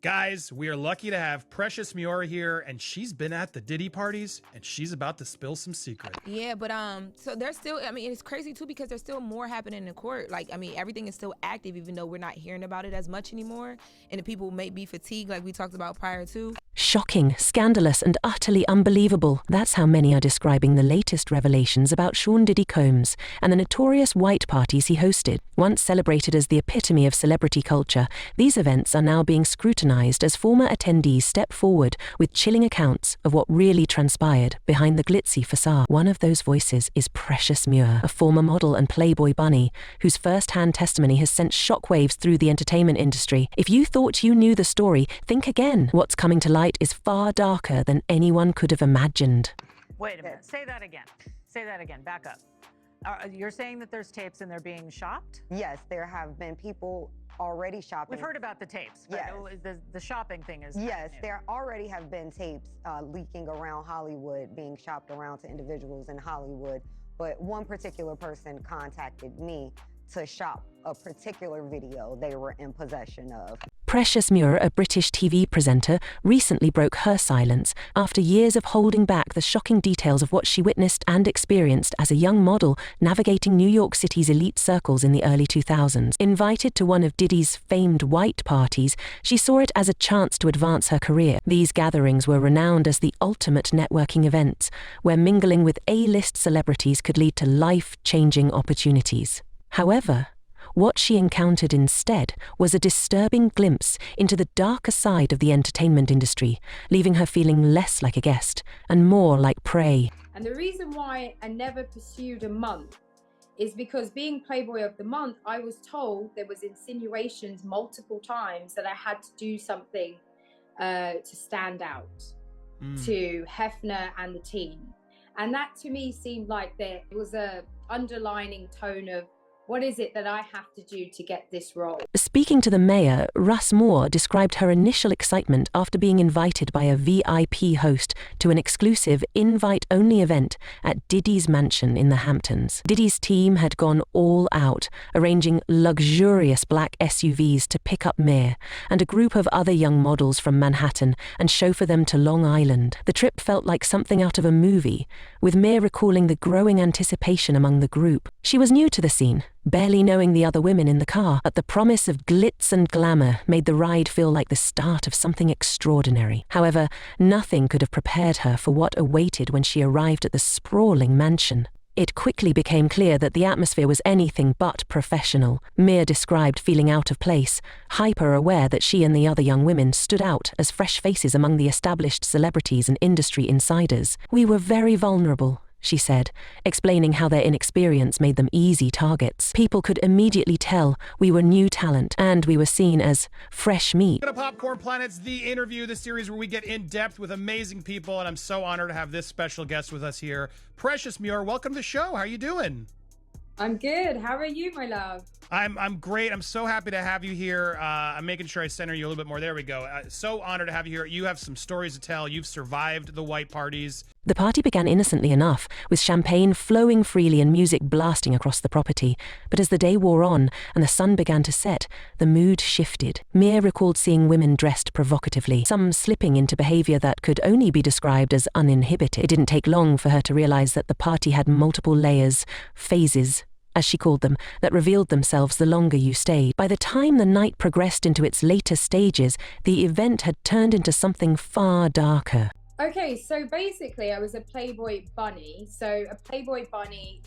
Guys, we are lucky to have Precious Muir here, and she's been at the Diddy parties, and she's about to spill some secrets. Yeah, but so there's still, I mean, it's crazy too because there's still more happening in court. Like, I mean, everything is still active, even though we're not hearing about it as much anymore. And the people may be fatigued, like we talked about prior to. Shocking, scandalous, and utterly unbelievable. That's how many are describing the latest revelations about Sean Diddy Combs and the notorious white parties he hosted. Once celebrated as the epitome of celebrity culture, these events are now being scrutinized as former attendees step forward with chilling accounts of what really transpired behind the glitzy facade. One of those voices is Precious Muir, a former model and Playboy bunny, whose first-hand testimony has sent shockwaves through the entertainment industry. If you thought you knew the story, think again. What's coming to light is far darker than anyone could have imagined. Wait a minute. Say that again. Say that again. Back up. You're saying that there's tapes and they're being shopped? Yes, there have been people already shopping. We've heard about the tapes, but yes. The shopping thing is yes, there already have been tapes leaking around Hollywood, being shopped around to individuals in Hollywood. But one particular person contacted me to shop a particular video they were in possession of. Precious Muir, a British TV presenter, recently broke her silence after years of holding back the shocking details of what she witnessed and experienced as a young model navigating New York City's elite circles in the early 2000s. Invited to one of Diddy's famed white parties, she saw it as a chance to advance her career. These gatherings were renowned as the ultimate networking events, where mingling with A-list celebrities could lead to life-changing opportunities. However, what she encountered instead was a disturbing glimpse into the darker side of the entertainment industry, leaving her feeling less like a guest and more like prey. And the reason why I never pursued a month is because being Playboy of the Month, I was told there was insinuations multiple times that I had to do something to stand out to Hefner and the team. And that to me seemed like there was a underlining tone of, what is it that I have to do to get this role? Speaking to the mayor, Russ Moore described her initial excitement after being invited by a VIP host to an exclusive invite-only event at Diddy's mansion in the Hamptons. Diddy's team had gone all out, arranging luxurious black SUVs to pick up Muir and a group of other young models from Manhattan and chauffeur them to Long Island. The trip felt like something out of a movie, with Muir recalling the growing anticipation among the group. She was new to the scene, barely knowing the other women in the car, but the promise of glitz and glamour made the ride feel like the start of something extraordinary. However, nothing could have prepared her for what awaited when she arrived at the sprawling mansion. It quickly became clear that the atmosphere was anything but professional. Muir described feeling out of place, hyper-aware that she and the other young women stood out as fresh faces among the established celebrities and industry insiders. "We were very vulnerable," she said, explaining how their inexperience made them easy targets. "People could immediately tell we were new talent, and we were seen as fresh meat." Welcome to Popcorn Planet's The Interview, the series where we get in depth with amazing people, and I'm so honored to have this special guest with us here. Precious Muir, welcome to the show. How are you doing? I'm good. How are you, my love? I'm great. I'm so happy to have you here. I'm making sure I center you a little bit more. There we go. So honored to have you here. You have some stories to tell. You've survived the white parties. The party began innocently enough, with champagne flowing freely and music blasting across the property. But as the day wore on and the sun began to set, the mood shifted. Muir recalled seeing women dressed provocatively, some slipping into behavior that could only be described as uninhibited. It didn't take long for her to realize that the party had multiple layers, phases, as she called them, that revealed themselves the longer you stayed. By the time the night progressed into its later stages, the event had turned into something far darker. Okay, so basically I was a Playboy bunny. So a Playboy bunny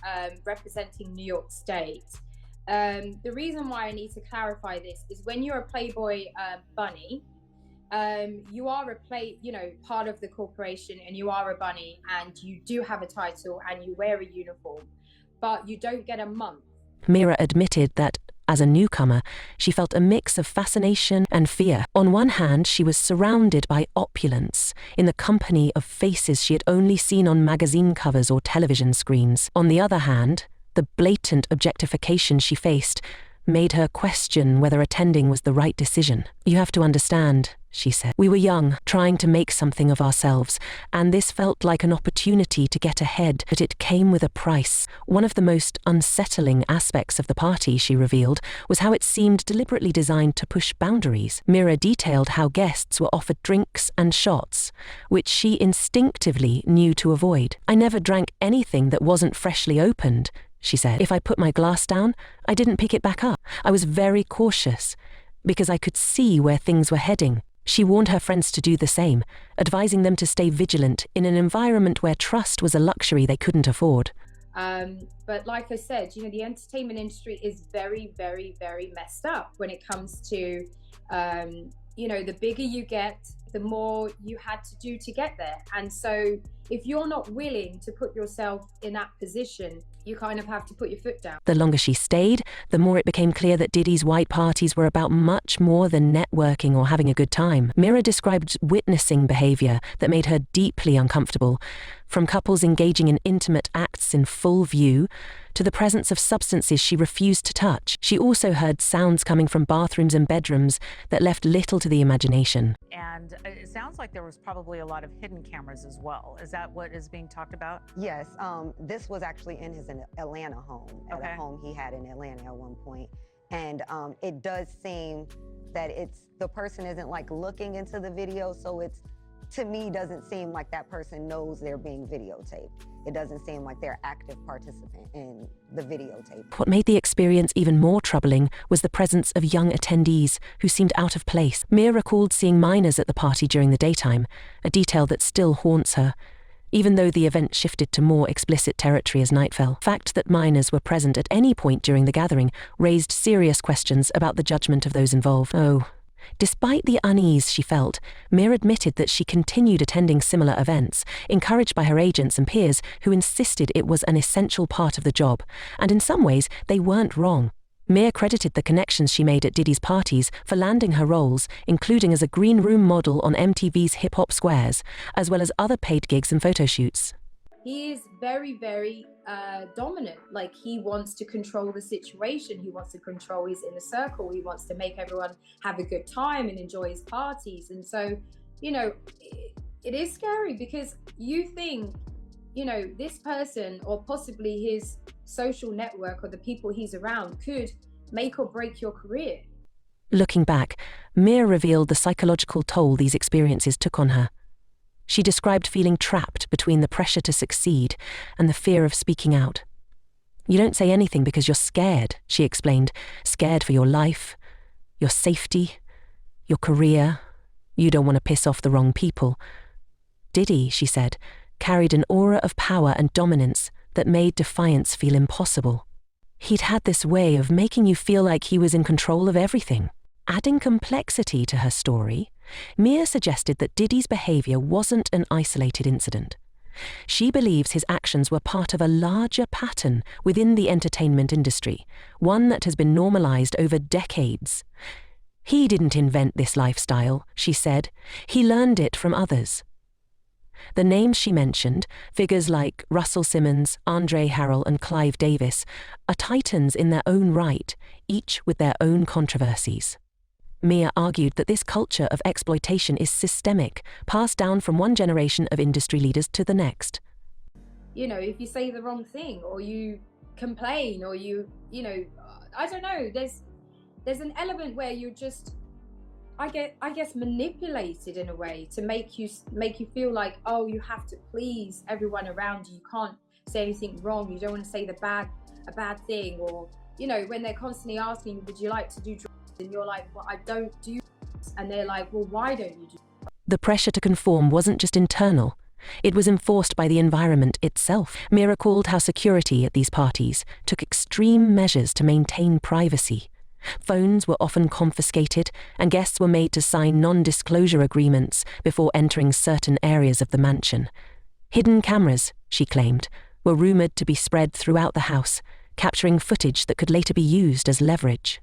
representing New York State. The reason why I need to clarify this is when you're a Playboy bunny, you are part of the corporation, and you are a bunny, and you do have a title and you wear a uniform, but you don't get a month. Muir admitted that, as a newcomer, she felt a mix of fascination and fear. On one hand, she was surrounded by opulence, in the company of faces she had only seen on magazine covers or television screens. On the other hand, the blatant objectification she faced made her question whether attending was the right decision. "You have to understand," she said. "We were young, trying to make something of ourselves, and this felt like an opportunity to get ahead, but it came with a price." One of the most unsettling aspects of the party, she revealed, was how it seemed deliberately designed to push boundaries. Muir detailed how guests were offered drinks and shots, which she instinctively knew to avoid. "I never drank anything that wasn't freshly opened," she said. "If I put my glass down, I didn't pick it back up. I was very cautious because I could see where things were heading." She warned her friends to do the same, advising them to stay vigilant in an environment where trust was a luxury they couldn't afford. But like I said, the entertainment industry is very, very, very messed up when it comes to, the bigger you get, the more you had to do to get there. And so if you're not willing to put yourself in that position, you kind of have to put your foot down. The longer she stayed, the more it became clear that Diddy's white parties were about much more than networking or having a good time. Muir described witnessing behavior that made her deeply uncomfortable, from couples engaging in intimate acts in full view to the presence of substances she refused to touch. She also heard sounds coming from bathrooms and bedrooms that left little to the imagination. And it sounds like there was probably a lot of hidden cameras as well. Is that what is being talked about? Yes, this was actually in his Atlanta home, at Okay. a home he had in Atlanta at one point. And it does seem that the person isn't like looking into the video, so to me, doesn't seem like that person knows they're being videotaped. It doesn't seem like they're active participant in the videotape. What made the experience even more troubling was the presence of young attendees who seemed out of place. Muir recalled seeing minors at the party during the daytime, a detail that still haunts her, even though the event shifted to more explicit territory as night fell. The fact that minors were present at any point during the gathering raised serious questions about the judgment of those involved. Despite the unease she felt, Muir admitted that she continued attending similar events, encouraged by her agents and peers who insisted it was an essential part of the job, and in some ways they weren't wrong. Muir credited the connections she made at Diddy's parties for landing her roles, including as a green room model on MTV's Hip Hop Squares, as well as other paid gigs and photo shoots. He is very, very dominant. Like, he wants to control the situation. He wants to control his inner circle. He wants to make everyone have a good time and enjoy his parties. And so, it is scary because you think, this person or possibly his social network or the people he's around could make or break your career. Looking back, Muir revealed the psychological toll these experiences took on her. She described feeling trapped between the pressure to succeed and the fear of speaking out. "You don't say anything because you're scared," she explained. "Scared for your life, your safety, your career. You don't want to piss off the wrong people." Diddy, she said, carried an aura of power and dominance that made defiance feel impossible. He'd had this way of making you feel like he was in control of everything. Adding complexity to her story, Muir suggested that Diddy's behavior wasn't an isolated incident. She believes his actions were part of a larger pattern within the entertainment industry, one that has been normalized over decades. He didn't invent this lifestyle, she said. He learned it from others. The names she mentioned, figures like Russell Simmons, Andre Harrell, and Clive Davis, are titans in their own right, each with their own controversies. Muir argued that this culture of exploitation is systemic, passed down from one generation of industry leaders to the next. If you say the wrong thing or you complain or I don't know, there's an element where you're just, I guess, manipulated in a way to make you feel like, oh, you have to please everyone around you. You can't say anything wrong. You don't want to say a bad thing, or when they're constantly asking, would you like to do drugs? And you're like, well, I don't do drugs. And they're like, well, why don't you do drugs? The pressure to conform wasn't just internal. It was enforced by the environment itself. Muir recalled how security at these parties took extreme measures to maintain privacy. Phones were often confiscated, and guests were made to sign non-disclosure agreements before entering certain areas of the mansion. Hidden cameras, she claimed, were rumoured to be spread throughout the house, capturing footage that could later be used as leverage.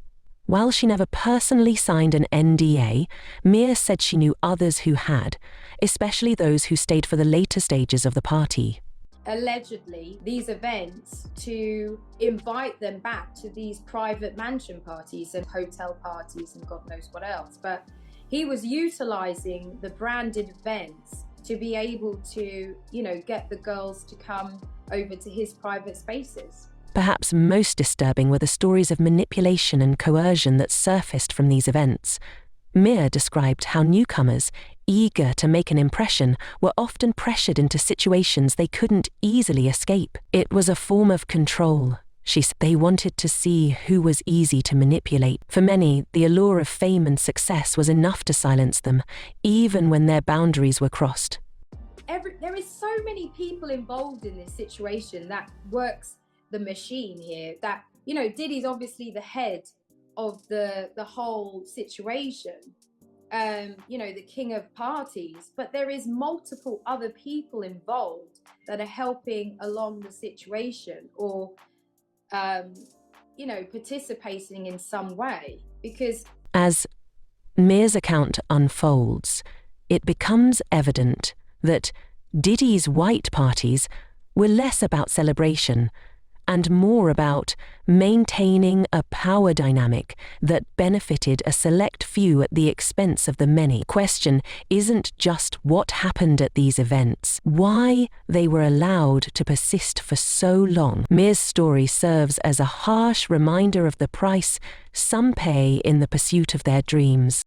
While she never personally signed an NDA, Muir said she knew others who had, especially those who stayed for the later stages of the party. allegedly these events to invite them back to these private mansion parties and hotel parties and God knows what else. But he was utilizing the branded events to be able to, you know, get the girls to come over to his private spaces. Perhaps most disturbing were the stories of manipulation and coercion that surfaced from these events. Muir described how newcomers, eager to make an impression, were often pressured into situations they couldn't easily escape. It was a form of control. She said they wanted to see who was easy to manipulate. For many, the allure of fame and success was enough to silence them, even when their boundaries were crossed. There is so many people involved in this situation that works the machine here. That, you know, Diddy's obviously the head of the whole situation, you know, the king of parties, but there is multiple other people involved that are helping along the situation, or you know, participating in some way. Because as Muir's account unfolds, it becomes evident that Diddy's white parties were less about celebration and more about maintaining a power dynamic that benefited a select few at the expense of the many. The question isn't just what happened at these events, why they were allowed to persist for so long. Muir's story serves as a harsh reminder of the price some pay in the pursuit of their dreams.